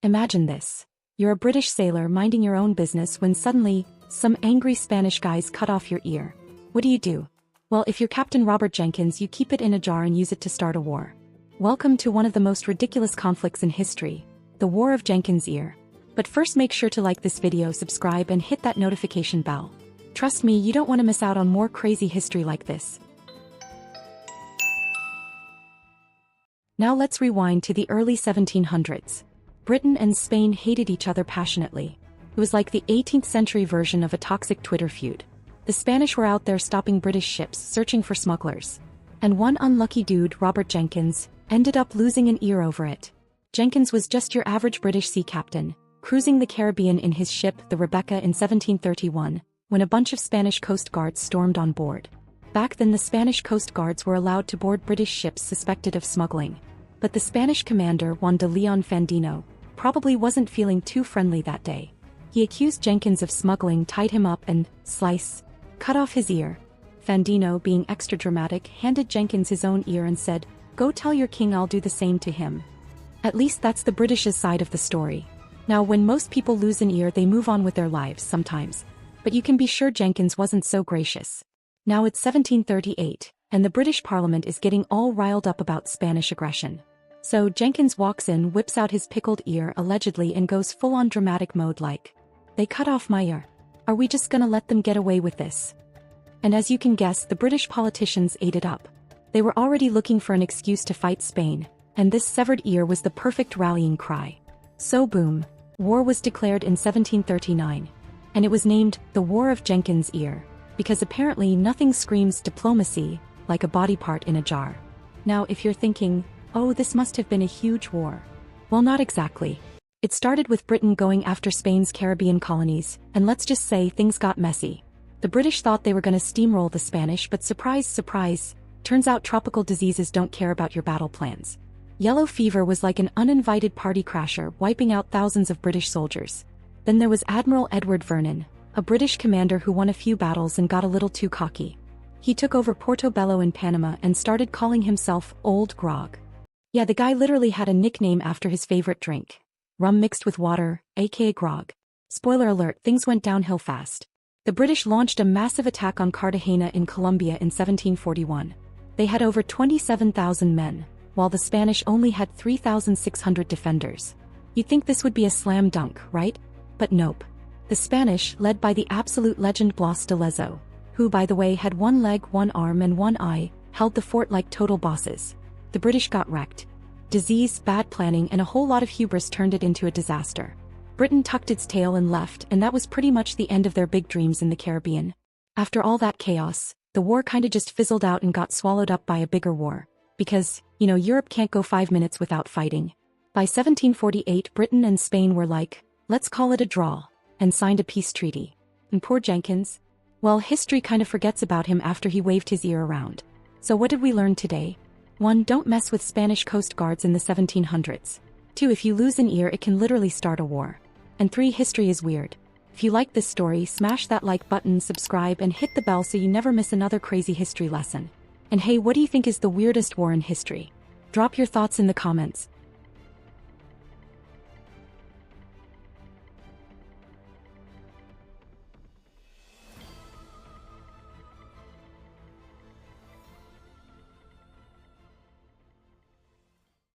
Imagine this. You're a British sailor minding your own business when suddenly, some angry Spanish guys cut off your ear. What do? Well, if you're Captain Robert Jenkins, you keep it in a jar and use it to start a war. Welcome to one of the most ridiculous conflicts in history, the War of Jenkins Ear. But first, make sure to like this video, subscribe, and hit that notification bell. Trust me, you don't want to miss out on more crazy history like this. Now let's rewind to the early 1700s. Britain and Spain hated each other passionately. It was like the 18th century version of a toxic Twitter feud. The Spanish were out there stopping British ships, searching for smugglers. And one unlucky dude, Robert Jenkins, ended up losing an ear over it. Jenkins was just your average British sea captain, cruising the Caribbean in his ship, the Rebecca, in 1731, when a bunch of Spanish Coast Guards stormed on board. Back then, the Spanish Coast Guards were allowed to board British ships suspected of smuggling. But the Spanish commander, Juan de Leon Fandino, probably wasn't feeling too friendly that day. He accused Jenkins of smuggling, tied him up, and cut off his ear. Fandino, being extra dramatic, handed Jenkins his own ear and said, "Go tell your king I'll do the same to him." At least that's the British's side of the story. Now, when most people lose an ear, they move on with their lives sometimes. But you can be sure Jenkins wasn't so gracious. Now it's 1738, and the British Parliament is getting all riled up about Spanish aggression. So Jenkins walks in, whips out his pickled ear allegedly, and goes full-on dramatic mode like, "They cut off my ear. Are we just gonna let them get away with this?" And as you can guess, the British politicians ate it up. They were already looking for an excuse to fight Spain, and this severed ear was the perfect rallying cry. So boom, war was declared in 1739. And it was named the War of Jenkins Ear, because apparently nothing screams diplomacy like a body part in a jar. Now if you're thinking, oh, this must have been a huge war. Well, not exactly. It started with Britain going after Spain's Caribbean colonies, and let's just say things got messy. The British thought they were gonna steamroll the Spanish, but surprise, surprise, turns out tropical diseases don't care about your battle plans. Yellow fever was like an uninvited party crasher, wiping out thousands of British soldiers. Then there was Admiral Edward Vernon, a British commander who won a few battles and got a little too cocky. He took over Portobello in Panama and started calling himself Old Grog. Yeah, the guy literally had a nickname after his favorite drink. Rum mixed with water, aka grog. Spoiler alert, things went downhill fast. The British launched a massive attack on Cartagena in Colombia in 1741. They had over 27,000 men, while the Spanish only had 3,600 defenders. You'd think this would be a slam dunk, right? But nope. The Spanish, led by the absolute legend Blas de Lezo, who by the way had one leg, one arm, and one eye, held the fort like total bosses. The British got wrecked. Disease, bad planning, and a whole lot of hubris turned it into a disaster. Britain tucked its tail and left, and that was pretty much the end of their big dreams in the Caribbean. After all that chaos, the war kinda just fizzled out and got swallowed up by a bigger war. Because, Europe can't go 5 minutes without fighting. By 1748, Britain and Spain were like, let's call it a draw, and signed a peace treaty. And poor Jenkins? Well, history kinda forgets about him after he waved his ear around. So what did we learn today? 1. Don't mess with Spanish Coast Guards in the 1700s. 2. If you lose an ear, it can literally start a war. And 3. History is weird. If you like this story, smash that like button, subscribe, and hit the bell so you never miss another crazy history lesson. And hey, what do you think is the weirdest war in history? Drop your thoughts in the comments.